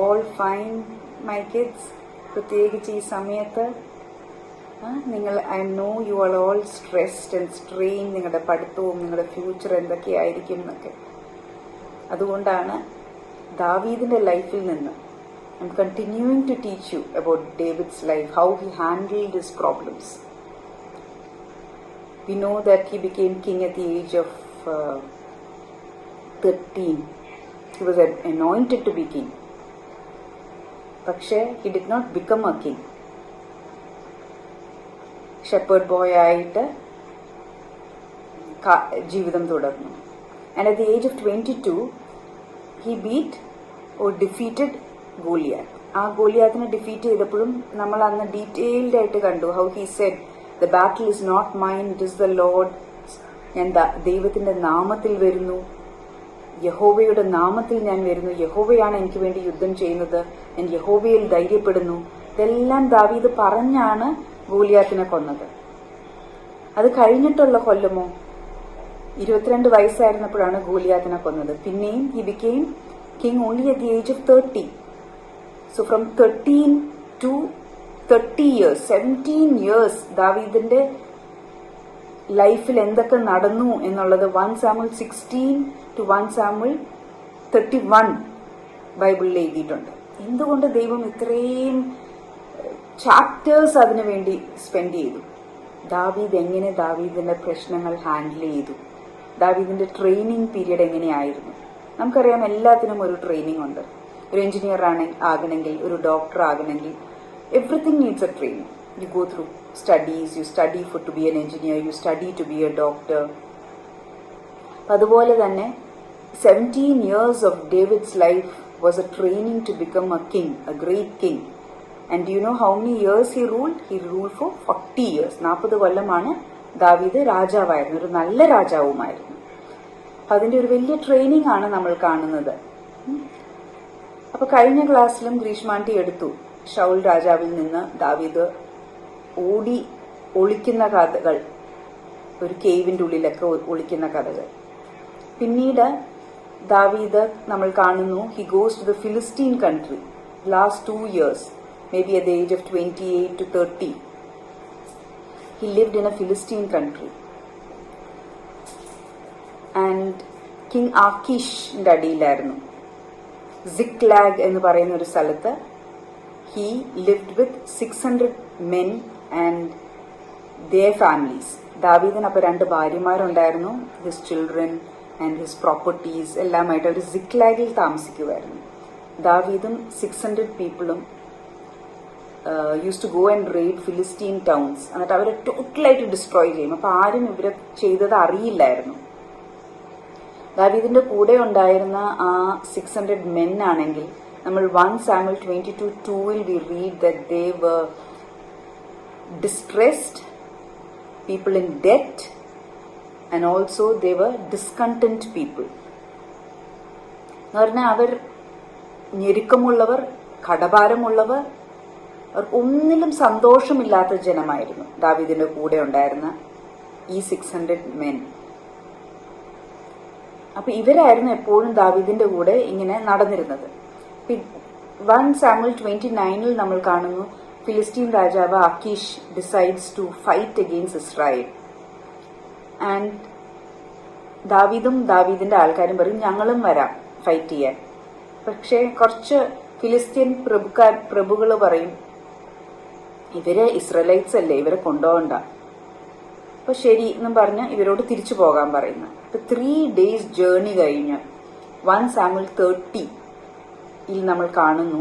all fine, my kids? പ്രത്യേകിച്ച് ഈ സമയത്ത് നിങ്ങൾ, I know you are all stressed and strain, നിങ്ങളുടെ പഠിത്തവും നിങ്ങളുടെ ഫ്യൂച്ചർ എന്തൊക്കെയായിരിക്കും എന്നൊക്കെ. അതുകൊണ്ടാണ് ദാവീദിന്റെ ലൈഫിൽ നിന്ന് I am continuing to teach you about David's life, how he handled his problems. We know that he became king at the age of 13. He was anointed to be king. പക്ഷേ he did not become a king. Shepherd boy ആയിട്ട് ജീവിതം തുടർന്നു. And at the age of 22, he beat or defeated Goliath. ആ ഗോലിയാത്തിനെ defeat ചെയ്തപ്പോഴും നമ്മൾ അന്ന് detailed ആയിട്ട് കണ്ടു. How he said, The battle is not mine, it is the Lord. ഞാൻ ദൈവത്തിന്റെ നാമത്തിൽ വരുന്നു, യഹോവയുടെ നാമത്തിൽ ഞാൻ വരുന്നു, യഹോവയാണ് എനിക്ക് വേണ്ടി യുദ്ധം ചെയ്യുന്നത്, ഞാൻ യഹോവയിൽ ധൈര്യപ്പെടുന്നു. ഇതെല്ലാം ദാവീദ് പറഞ്ഞാണ് ഗോലിയാത്തിനെ കൊന്നത്. അത് കഴിഞ്ഞിട്ടുള്ള കൊല്ലമോ 22 വയസ്സായിരുന്നപ്പോഴാണ് ഗോലിയാത്തിനെ കൊന്നത്. പിന്നെയും he became king only at the age of 30. So from 13 to 30 years, 17 years ദാവീദിന്റെ ലൈഫിൽ എന്തൊക്കെ നടന്നു എന്നുള്ളത് 1 Samuel 16 to 1 Samuel 31 ബൈബിളിൽ എഴുതിയിട്ടുണ്ട്. എന്തുകൊണ്ട് ദൈവം ഇത്രയും ചാപ്റ്റേഴ്സ് അതിനു വേണ്ടി സ്പെൻഡ് ചെയ്തു? ദാവീദ് എങ്ങനെ ദാവീദിന്റെ പ്രശ്നങ്ങൾ ഹാൻഡിൽ ചെയ്തു, ദാവീദിന്റെ ട്രെയിനിങ് പീരീഡ് എങ്ങനെയായിരുന്നു. നമുക്കറിയാം എല്ലാത്തിനും ഒരു ട്രെയിനിങ് ഉണ്ട്. ഒരു എഞ്ചിനീയർ ആകണമെങ്കിൽ, ഒരു ഡോക്ടർ ആകണമെങ്കിൽ, everything needs a training. You go through studies, you study to be an engineer, you study to be a doctor. അതുപോലെ തന്നെ 17 years of David's life was a training to become a king, a great king. And do you know how many years he ruled? He ruled for 40 years. 40 കൊല്ലമാണ് ദാവീദ് രാജാവായിരുന്നു, ഒരു നല്ല രാജാവുമായിരുന്നു. അതിന്റെ ഒരു വലിയ training ആണ് നമ്മൾ കാണുന്നത്. അപ്പൊ കഴിഞ്ഞ ക്ലാസ്സിലും ഗ്രീഷ്മാൻറ്റി എടുത്തു ഷൗൽ രാജാവിൽ നിന്ന് ദാവീദ് ഓടി ഒളിക്കുന്ന കഥകൾ, ഒരു കേവിന്റെ ഉള്ളിലൊക്കെ ഒളിക്കുന്ന കഥകൾ. പിന്നീട് ദാവീദ് നമ്മൾ കാണുന്നു, he goes to the Philistine country. Last 2 years, maybe at the age of 28 to 30, he lived in a Philistine country. And King Akishന്റെ അടിയിലായിരുന്നു. സിക്ലാഗ് എന്ന് പറയുന്ന ഒരു സ്ഥലത്ത് he lived with 600 men and their families. ദാവീദിന് അപ്പൊ 2 ഭാര്യമാരുണ്ടായിരുന്നു. His children and his properties എല്ലാമായിട്ട് അവർ സിക്ലാഗിൽ താമസിക്കുമായിരുന്നു. ദാവീദും 600 പീപ്പിളും use to go and raid Philistine towns. എന്നിട്ട് അവരെ ടോട്ടലായിട്ട് ഡിസ്ട്രോയ് ചെയ്യും. അപ്പൊ ആരും ഇവരെ ചെയ്തത് അറിയില്ലായിരുന്നു. ദാവീദിന്റെ കൂടെ ഉണ്ടായിരുന്ന ആ 600 men ആണെങ്കിൽ നമ്മൾ 1 Samuel 22:2 we read that they were distressed, people in debt, and also they were discontent people. എന്ന് പറഞ്ഞാൽ അവർ ഞെരുക്കമുള്ളവർ, കടഭാരമുള്ളവർ, അവർ ഒന്നിലും സന്തോഷമില്ലാത്ത ജനമായിരുന്നു ദാവീദിന്റെ കൂടെ ഉണ്ടായിരുന്ന ഈ 600 men. അപ്പൊ ഇവരായിരുന്നു എപ്പോഴും ദാവീദിന്റെ കൂടെ ഇങ്ങനെ നടന്നിരുന്നത്. 1 Samuel 29 നമ്മൾ കാണുന്നു, ഫിലിസ്റ്റീൻ രാജാവ് അക്കീഷ് decides to fight against Israel. And ദാവീദും ദാവീദിന്റെ ആൾക്കാരും പറയും, ഞങ്ങളും വരാം ഫൈറ്റ് ചെയ്യാൻ. പക്ഷെ കുറച്ച് ഫിലിസ്റ്റീൻ പ്രഭുകൾ പറയും, ഇവര് ഇസ്രയേലൈറ്റ്സ് അല്ലേ, ഇവരെ കൊണ്ടുപോകണ്ട. അപ്പൊ ശരി എന്നും പറഞ്ഞ് ഇവരോട് തിരിച്ചു പോകാൻ പറയുന്നു. 3 days ജേർണി കഴിഞ്ഞ് 1 Samuel 30 നമ്മൾ കാണുന്നു,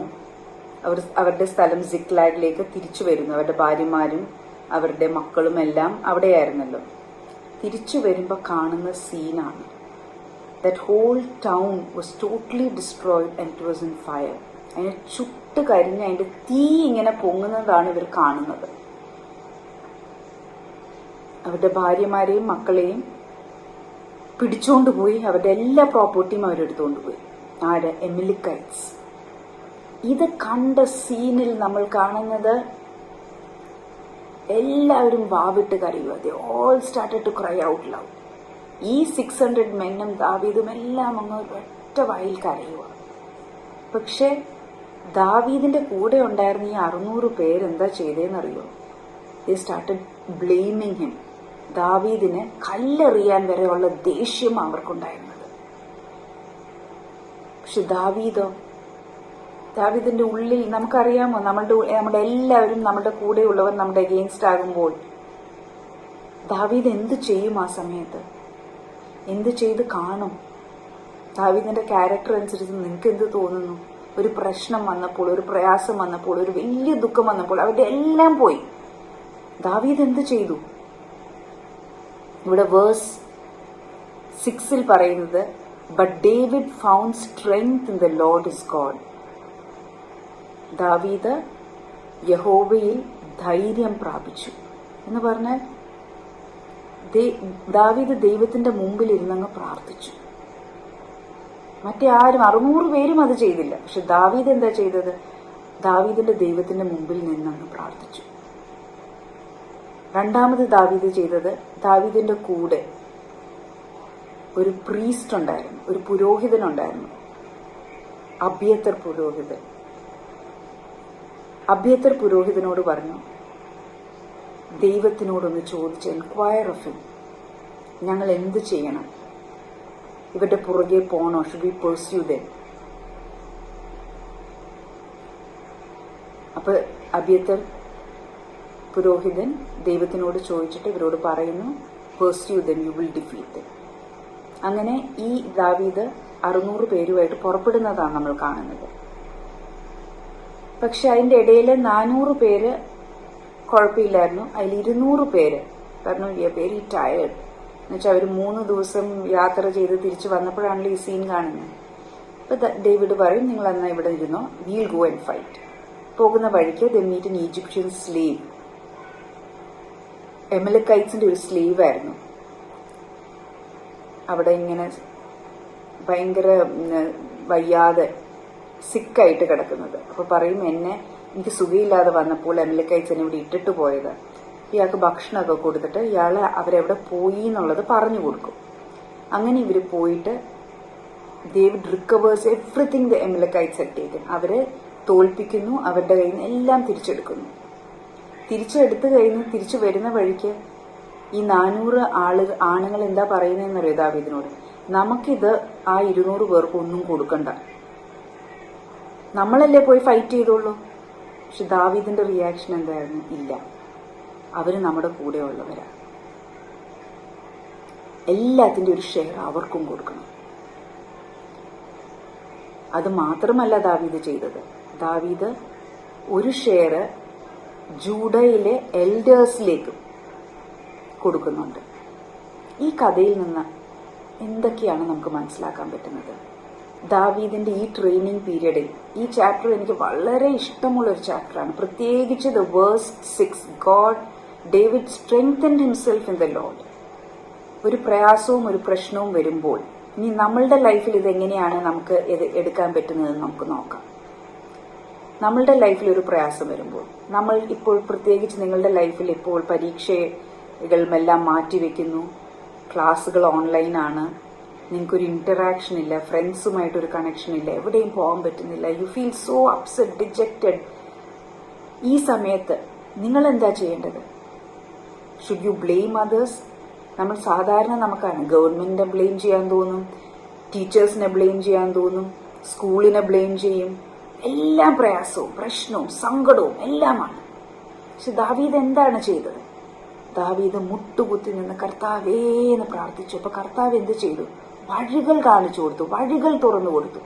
അവരുടെ സ്ഥലം സിക്ലാഗിലേക്ക് തിരിച്ചു വരുന്നു. അവരുടെ ഭാര്യമാരും അവരുടെ മക്കളും എല്ലാം അവിടെയായിരുന്നല്ലോ. തിരിച്ചു വരുമ്പോ കാണുന്ന സീനാണ്, that whole town was totally destroyed and it was in fire. അതിനെ ചുട്ട് കരിഞ്ഞ് അതിന്റെ തീ ഇങ്ങനെ പൊങ്ങുന്നതാണ് ഇവർ കാണുന്നത്. അവരുടെ ഭാര്യമാരെയും മക്കളെയും പിടിച്ചോണ്ടുപോയി, അവരുടെ എല്ലാ പ്രോപ്പർട്ടിയും അവരെടുത്തുകൊണ്ടുപോയി. ആര്? എമിലിക്കൈറ്റ്സ്. ഇത് കണ്ട സീനിൽ നമ്മൾ കാണുന്നത് എല്ലാവരും വാവിട്ട് കരയുക. They all started to cry out loud. ഈ 600 മെന്നും ദാവീദും എല്ലാം അങ്ങ് ഒറ്റ വായിൽ കരയുക. പക്ഷെ ദാവീദിന്റെ കൂടെ ഉണ്ടായിരുന്ന ഈ 600 പേരെന്താ ചെയ്തേന്നറിയോ? They started blaming him. ദാവീദിനെ കല്ലെറിയാൻ വരെയുള്ള ദേഷ്യം അവർക്കുണ്ടായിരുന്നത്. പക്ഷെ ദാവീദിന്റെ ഉള്ളിൽ നമുക്കറിയാമോ, നമ്മുടെ എല്ലാവരും നമ്മുടെ കൂടെയുള്ളവർ നമ്മുടെ അഗെയിൻസ്റ്റ് ആകുമ്പോൾ ദാവീദ് എന്ത് ചെയ്യും? ആ സമയത്ത് എന്ത് ചെയ്ത് കാണും? ദാവീദിന്റെ ക്യാരക്ടർ അനുസരിച്ച് നിങ്ങൾക്ക് എന്ത് തോന്നുന്നു? ഒരു പ്രശ്നം വന്നപ്പോൾ, ഒരു പ്രയാസം വന്നപ്പോൾ, ഒരു വലിയ ദുഃഖം വന്നപ്പോൾ അവരുടെ എല്ലാം പോയി. ദാവീദ് എന്ത് ചെയ്തു? ഇവിടെ വേഴ്സ് 6 പറയുന്നത്, but David found strength in the Lord his God. ദാവീദ് യഹോവയിൽ ധൈര്യം പ്രാപിച്ചു എന്ന് പറഞ്ഞാൽ ദാവീദ് ദൈവത്തിന്റെ മുമ്പിൽ ഇരുന്നങ്ങ് പ്രാർത്ഥിച്ചു. മറ്റേ ആരും 600 പേരും അത് ചെയ്തില്ല. പക്ഷെ ദാവീദ് എന്താ ചെയ്തത്? ദാവീദിന്റെ ദൈവത്തിന്റെ മുമ്പിൽ നിന്നങ്ങ് പ്രാർത്ഥിച്ചു. രണ്ടാമത് ദാവീദ് ചെയ്തത്, ദാവീദിന്റെ കൂടെ ഒരു പ്രീസ്റ്റ് ഉണ്ടായിരുന്നു, ഒരു പുരോഹിതനുണ്ടായിരുന്നു, അബിയത്തർ പുരോഹിതൻ. അബിയത്തർ പുരോഹിതനോട് പറഞ്ഞു, ദൈവത്തിനോടൊന്ന് ചോദിച്ച് എൻക്വയർ ഓഫ് ഹിം, ഞങ്ങൾ എന്ത് ചെയ്യണം? ഇവരുടെ പുറകെ പോണോ? Should we pursue dum? അപ്പൊ അബിയത്തർ പുരോഹിതൻ ദൈവത്തിനോട് ചോദിച്ചിട്ട് ഇവരോട് പറയുന്നു, pursue dum, you will defeat dum. അങ്ങനെ ഈ ദാവീദ് 600 പേരുമായിട്ട് പുറപ്പെടുന്നതാണ് നമ്മൾ കാണുന്നത്. പക്ഷെ അതിന്റെ ഇടയിൽ 400 പേര് കുഴപ്പമില്ലായിരുന്നു. അതിൽ 200 പേര് പറഞ്ഞു, വെരി ടയേർഡ്. എന്നുവെച്ചാൽ അവർ 3 ദിവസം യാത്ര ചെയ്ത് തിരിച്ചു വന്നപ്പോഴാണല്ലോ ഈ സീൻ കാണുന്നത്. അപ്പൊ ഡേവിഡ് പറയും, നിങ്ങൾ എന്നാ ഇവിടെ ഇരുന്നോ, വീൽ ഗോ ആൻഡ് ഫൈറ്റ്. പോകുന്ന വഴിക്ക് they meet an Egyptian slave. എമലക്കൈറ്റ്സിന്റെ ഒരു സ്ലേവ് ആയിരുന്നു. അവിടെ ഇങ്ങനെ ഭയങ്കര വയ്യാതെ സിക്കായിട്ട് കിടക്കുന്നത്. അപ്പൊ പറയും, എനിക്ക് സുഖമില്ലാതെ വന്നപ്പോൾ എമലക്കൈറ്റ്സ് എന്നെ ഇവിടെ ഇട്ടിട്ട് പോയത്. ഇയാൾക്ക് ഭക്ഷണമൊക്കെ കൊടുത്തിട്ട് ഇയാളെ അവരെവിടെ പോയി എന്നുള്ളത് പറഞ്ഞു കൊടുക്കും. അങ്ങനെ ഇവര് പോയിട്ട് David recovers everything the Amalekites had taken. അവരെ തോൽപ്പിക്കുന്നു, അവരുടെ കയ്യിൽ നിന്ന് എല്ലാം തിരിച്ചെടുക്കുന്നു. തിരിച്ചെടുത്ത് കഴിഞ്ഞ് തിരിച്ചു വരുന്ന വഴിക്ക് ഈ 400 ആണുങ്ങൾ എന്താ പറയുന്നതെന്നറിയോ ദാവീദിനോട്? നമുക്കിത് ആ 200 പേർക്ക് ഒന്നും കൊടുക്കണ്ട, നമ്മളല്ലേ പോയി ഫൈറ്റ് ചെയ്തോളൂ. പക്ഷെ ദാവീദിന്റെ റിയാക്ഷൻ എന്തായിരുന്നു? ഇല്ല, അവര് നമ്മുടെ കൂടെ ഉള്ളവരാ, എല്ലാത്തിന്റെ ഒരു ഷെയർ അവർക്കും കൊടുക്കണം. അത് മാത്രമല്ല ദാവീദ് ചെയ്തത്. ദാവീദ് ഒരു ഷെയർ ജൂഡയിലെ എൽഡേഴ്സിലേക്കും കൊടുക്കുന്നുണ്ട്. ഈ കഥയിൽ നിന്ന് എന്തൊക്കെയാണ് നമുക്ക് മനസ്സിലാക്കാൻ പറ്റുന്നത്? ദാവീദിന്റെ ഈ ട്രെയിനിങ് പീരീഡിൽ ഈ ചാപ്റ്റർ എനിക്ക് വളരെ ഇഷ്ടമുള്ള ഒരു ചാപ്റ്ററാണ്. പ്രത്യേകിച്ച് the verse 6, David strengthened himself in the Lord. ഒരു പ്രയാസവും ഒരു പ്രശ്നവും വരുമ്പോൾ ഇനി നമ്മളുടെ ലൈഫിൽ ഇതെങ്ങനെയാണ് നമുക്ക് എടുക്കാൻ പറ്റുന്നതെന്ന് നമുക്ക് നോക്കാം. നമ്മളുടെ ലൈഫിൽ ഒരു പ്രയാസം വരുമ്പോൾ, നമ്മൾ ഇപ്പോൾ പ്രത്യേകിച്ച് നിങ്ങളുടെ ലൈഫിൽ ഇപ്പോൾ പരീക്ഷകളുമെല്ലാം മാറ്റിവെക്കുന്നു, ക്ലാസ്സുകൾ ഓൺലൈനാണ്, നിങ്ങൾക്കൊരു ഇന്ററാക്ഷൻ ഇല്ല, ഫ്രണ്ട്സുമായിട്ടൊരു കണക്ഷൻ ഇല്ല, എവിടെയും പോകാൻ പറ്റുന്നില്ല, you feel so upset, dejected. ഈ സമയത്ത് നിങ്ങൾ എന്താ ചെയ്യേണ്ടത്? Should you blame others? നമ്മൾ സാധാരണ നമുക്കാണ് ഗവൺമെന്റിനെ ബ്ലെയിം ചെയ്യാൻ തോന്നും, ടീച്ചേഴ്സിനെ ബ്ലെയിം ചെയ്യാൻ തോന്നും, സ്കൂളിനെ ബ്ലെയിം ചെയ്യും. എല്ലാം പ്രയാസവും പ്രശ്നവും സങ്കടവും എല്ലാമാണ്. പക്ഷെ ദാവീദ് എന്താണ് ചെയ്തത്? ദാവീദ് മുട്ടുകുത്തി നിന്ന് കർത്താവേന്ന് പ്രാർത്ഥിച്ചു. അപ്പൊ കർത്താവ് എന്ത് ചെയ്തു? വഴികൾ കാണിച്ചു കൊടുത്തു, വഴികൾ തുറന്നു കൊടുത്തു.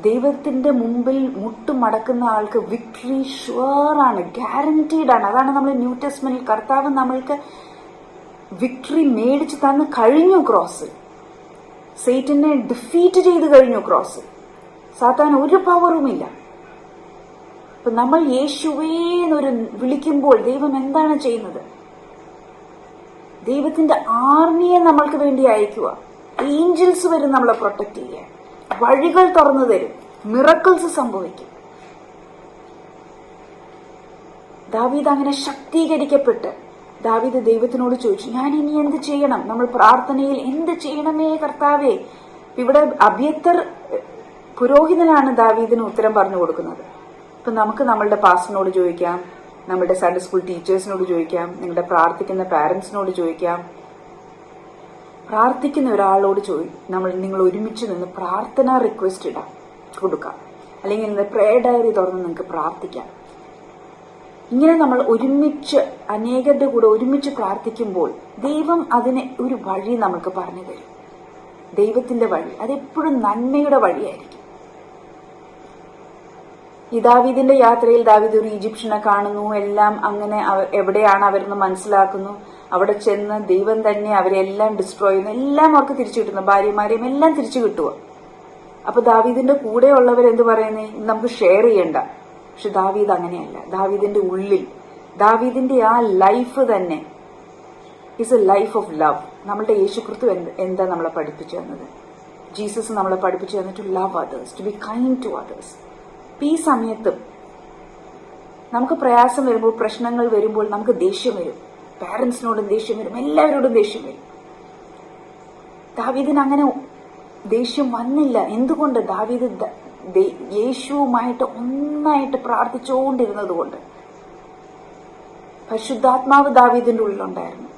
ദൈവത്തിന്റെ മുമ്പിൽ മുട്ടുമടക്കുന്ന ആൾക്ക് വിക്ടറി ഷുവറാണ്, ഗ്യാരണ്ടീഡ് ആണ്. അതാണ് നമ്മൾ ന്യൂ ടെസ്റ്റ്മെന്റിൽ കർത്താവ് നമ്മൾക്ക് വിക്ടറി മേടിച്ചു തന്ന് കഴിഞ്ഞു. ക്രോസിൽ സേറ്റനെ ഡിഫീറ്റ് ചെയ്ത് കഴിഞ്ഞു. ക്രോസിൽ സാത്താൻ ഒരു പവറുമില്ല. അപ്പൊ നമ്മൾ യേശുവേന്നൊരു വിളിക്കുമ്പോൾ ദൈവം എന്താണ് ചെയ്യുന്നത്? ദൈവത്തിന്റെ ആർമിയെ നമ്മൾക്ക് വേണ്ടി അയക്കുക. ഏഞ്ചൽസ് വരും നമ്മളെ പ്രൊട്ടക്ട് ചെയ്യാൻ, വഴികൾ തുറന്നു തരും, മിറക്കിൾസ് സംഭവിക്കും. ദാവീദ് അങ്ങനെ ശക്തീകരിക്കപ്പെട്ട് ദാവീദ് ദൈവത്തിനോട് ചോദിച്ചു, ഞാൻ ഇനി എന്ത് ചെയ്യണം? നമ്മൾ പ്രാർത്ഥനയിൽ എന്ത് ചെയ്യണമേ കർത്താവേ? ഇവിടെ അബിയത്തർ പുരോഹിതനാണ് ദാവീദിന് ഉത്തരം പറഞ്ഞു കൊടുക്കുന്നത്. ഇപ്പൊ നമുക്ക് നമ്മളുടെ പാസ്റ്ററിനോട് ചോദിക്കാം, നമ്മുടെ സൺഡേ സ്കൂൾ ടീച്ചേഴ്സിനോട് ചോദിക്കാം, നിങ്ങളുടെ പ്രാർത്ഥിക്കുന്ന പാരന്റ്സിനോട് ചോദിക്കാം. പ്രാർത്ഥിക്കുന്ന ഒരാളോട് നിങ്ങൾ ഒരുമിച്ച് നിന്ന് പ്രാർത്ഥന റിക്വസ്റ്റ് ഇടാം, കൊടുക്കാം. അല്ലെങ്കിൽ ഇന്ന് പ്രേയർ ഡയറി തുറന്ന് നിങ്ങൾക്ക് പ്രാർത്ഥിക്കാം. ഇങ്ങനെ നമ്മൾ ഒരുമിച്ച് അനേകരുടെ കൂടെ ഒരുമിച്ച് പ്രാർത്ഥിക്കുമ്പോൾ ദൈവം അതിനെ ഒരു വഴി നമുക്ക് പറഞ്ഞു തരും. ദൈവത്തിന്റെ വഴി അതെപ്പോഴും നന്മയുടെ വഴിയായിരിക്കും. ഈ ദാവീദിന്റെ യാത്രയിൽ ദാവീദ് ഒരു ഈജിപ്ഷ്യനെ കാണുന്നു. എല്ലാം അങ്ങനെ എവിടെയാണ് അവരെന്ന് മനസ്സിലാക്കുന്നു. അവിടെ ചെന്ന് ദൈവം തന്നെ അവരെല്ലാം ഡിസ്ട്രോയ് ചെയ്യുന്നു. എല്ലാം അവർക്ക് തിരിച്ചു കിട്ടുന്നു. ഭാര്യമാരെയും എല്ലാം തിരിച്ചു കിട്ടുക. അപ്പൊ ദാവീദിന്റെ കൂടെ ഉള്ളവരെന്ത് പറയുന്നേ, നമുക്ക് ഷെയർ ചെയ്യണ്ട. പക്ഷെ ദാവീദ് അങ്ങനെയല്ല. ദാവീദിന്റെ ഉള്ളിൽ ദാവീദിന്റെ ആ ലൈഫ് തന്നെ is A life of love. നമ്മളുടെ യേശുക്രിസ്തു എന്താ നമ്മളെ പഠിപ്പിച്ചു തന്നത്? ജീസസ് നമ്മളെ പഠിപ്പിച്ചു തന്നത് to love others, to be kind to others. ഈ സമയത്തും നമുക്ക് പ്രയാസം വരുമ്പോൾ, പ്രശ്നങ്ങൾ വരുമ്പോൾ നമുക്ക് ദേഷ്യം വരും. പാരന്റ്സിനോടും ദേഷ്യം വരും, എല്ലാവരോടും ദേഷ്യം വരും. ദാവീദിന് അങ്ങനെ ദേഷ്യം വന്നില്ല. എന്തുകൊണ്ട്? ദാവീദ് യേശുവുമായിട്ട് ഒന്നായിട്ട് പ്രാർത്ഥിച്ചുകൊണ്ടിരുന്നത് കൊണ്ട്. പരിശുദ്ധാത്മാവ് ദാവീദിന്റെ ഉള്ളിലുണ്ടായിരുന്നു.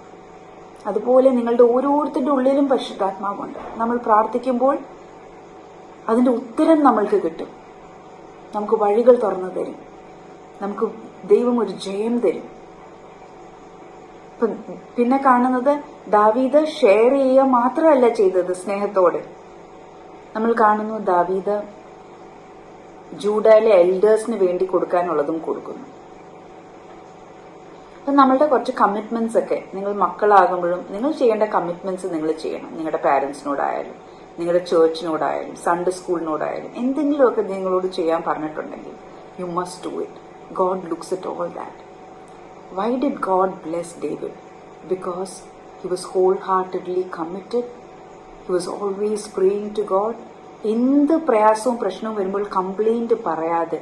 അതുപോലെ നിങ്ങളുടെ ഓരോരുത്തരുടെ ഉള്ളിലും പരിശുദ്ധാത്മാവുണ്ട്. നമ്മൾ പ്രാർത്ഥിക്കുമ്പോൾ അതിന്റെ ഉത്തരം നമ്മൾക്ക് കിട്ടും. നമുക്ക് വഴികൾ തുറന്നു തരും. നമുക്ക് ദൈവം ഒരു ജയം തരും. പിന്നെ കാണുന്നത് ദാവീദ് ഷെയർ ചെയ്യുക മാത്രമല്ല ചെയ്തത് സ്നേഹത്തോടെ. നമ്മൾ കാണുന്നു ദാവീദ് ജൂഡയിലെ എൽഡേഴ്സിന് വേണ്ടി കൊടുക്കാനുള്ളതും കൊടുക്കുന്നു. അപ്പൊ നമ്മളുടെ കുറച്ച് കമ്മിറ്റ്മെന്റ്സ് ഒക്കെ നിങ്ങൾ മക്കളാകുമ്പോഴും നിങ്ങൾ ചെയ്യേണ്ട കമ്മിറ്റ്മെന്റ്സ് നിങ്ങൾ ചെയ്യണം. നിങ്ങളുടെ പാരന്റ്സിനോടായാലും, നിങ്ങളുടെ ചേർച്ചിനോടായാലും, സൺഡേ സ്കൂളിനോടായാലും എന്തെങ്കിലുമൊക്കെ നിങ്ങളോട് ചെയ്യാൻ പറഞ്ഞിട്ടുണ്ടെങ്കിൽ you must do it. God looks at all that. Why did God bless David? Because he was wholeheartedly committed. He was always praying to God. എന്ത് പ്രയാസവും പ്രശ്നവും വരുമ്പോൾ കംപ്ലൈന്റ് പറയാതെ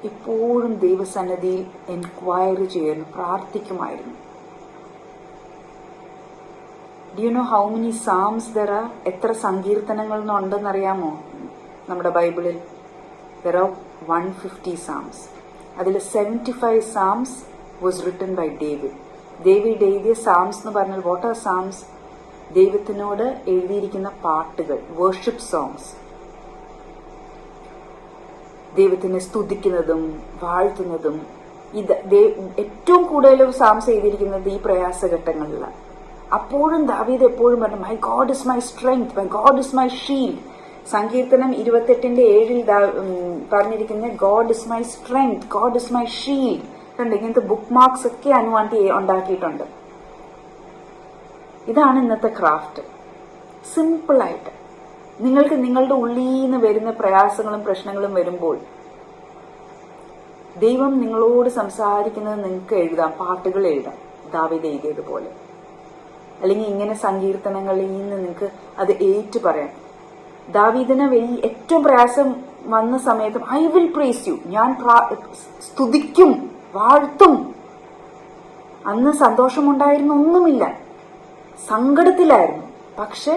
എപ്പോഴും ദൈവസന്നിധിയിൽ എൻക്വയറി ചെയ്യുന്നു, പ്രാർത്ഥിക്കുമായിരുന്നു. Do you know how many psalms there are? എത്ര സങ്കീർത്തനങ്ങൾ ഉണ്ടെന്നറിയാമോ നമ്മുടെ ബൈബിളിൽ? There are 150 psalms. അതിൽ 75 psalms was written by David. David എഴുതിയ സാംസ് എന്ന് പറഞ്ഞാൽ വാട്ട് ആർ സാംസ്? ദൈവത്തിനോട് എഴുതിയിരിക്കുന്ന പാട്ടുകൾ, വർഷിപ്പ് സോങ്സ്. ദൈവത്തിനെ സ്തുതിക്കുന്നതും വാഴ്ത്തുന്നതും. ഇത് ഏറ്റവും കൂടുതൽ സാംസ് എഴുതിയിരിക്കുന്നത് ഈ പ്രയാസഘട്ടങ്ങളിലാണ്. അപ്പോഴും ദാവീദ് എപ്പോഴും പറഞ്ഞു, my God is my strength, my God is my shield. സങ്കീർത്തനം 28:7 പറഞ്ഞിരിക്കുന്നത് God is my strength, God is my shield. കണ്ട് ഇങ്ങനത്തെ ബുക്ക് മാർക്സ് ഒക്കെ അനുവാണ്ടി ഉണ്ടാക്കിയിട്ടുണ്ട്. ഇതാണ് ഇന്നത്തെ ക്രാഫ്റ്റ്. സിമ്പിളായിട്ട് നിങ്ങൾക്ക് നിങ്ങളുടെ ഉള്ളിൽ നിന്ന് വരുന്ന പ്രയാസങ്ങളും പ്രശ്നങ്ങളും വരുമ്പോൾ ദൈവം നിങ്ങളോട് സംസാരിക്കുന്നത് നിങ്ങൾക്ക് എഴുതാം, പാട്ടുകൾ എഴുതാം, ദാവീദ് എഴുതിയതുപോലെ. അല്ലെങ്കിൽ ഇങ്ങനെ സങ്കീർത്തനങ്ങളിൽ നിന്ന് നിങ്ങൾക്ക് അത് ഏറ്റു പറയാം. ദാവീദിന് ഏറ്റവും പ്രയാസം വന്ന സമയത്തും ഐ വിൽ പ്രേസ് യു, ഞാൻ സ്തുതിക്കും, വാഴ്ത്തും. അന്ന് സന്തോഷമുണ്ടായിരുന്നു ഒന്നുമില്ല, സങ്കടത്തിലായിരുന്നു. പക്ഷെ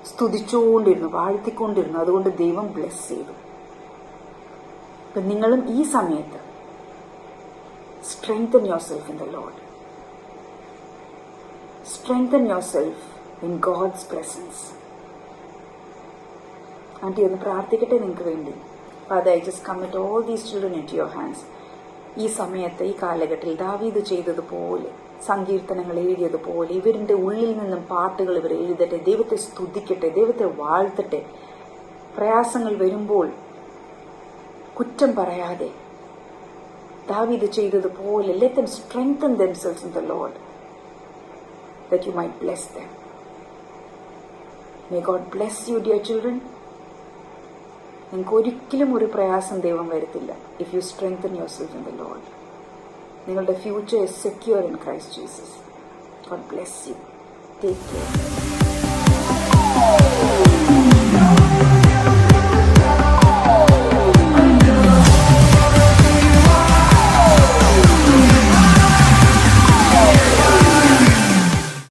സ്തുതിച്ചുകൊണ്ടിരുന്നു, വാഴ്ത്തിക്കൊണ്ടിരുന്നു. അതുകൊണ്ട് ദൈവം ബ്ലെസ് ചെയ്തു. അപ്പൊ നിങ്ങളും ഈ സമയത്ത് strengthen yourself in the Lord, strengthen yourself in God's presence. Aunty ഒന്ന് പ്രാർത്ഥിക്കട്ടെ നിങ്ങൾക്ക് വേണ്ടി. Father, I just commit all these children into your hands. ഈ സമയത്ത്, ഈ കാലഘട്ടത്തിൽ ദാവീദ് ചെയ്തതുപോലെ, സങ്കീർത്തനങ്ങൾ എഴുതിയതുപോലെ ഇവരുടെ ഉള്ളിൽ നിന്നും പാട്ടുകൾ ഇവർ എഴുതട്ടെ, ദൈവത്തെ സ്തുതിക്കട്ടെ, ദൈവത്തെ വാഴ്ത്തട്ടെ. പ്രയാസങ്ങൾ വരുമ്പോൾ കുറ്റം പറയാതെ ദാവീദ് ചെയ്തതുപോലെ let them strengthen themselves in the Lord, that you might bless them. May God bless you, dear children. നിങ്ങൾക്ക് ഒരിക്കലും ഒരു പ്രയാസം ദൈവം വരുത്തില്ല if you strengthen yourself in the Lord. നിങ്ങളുടെ future is secure in Christ Jesus. God bless you. Take care.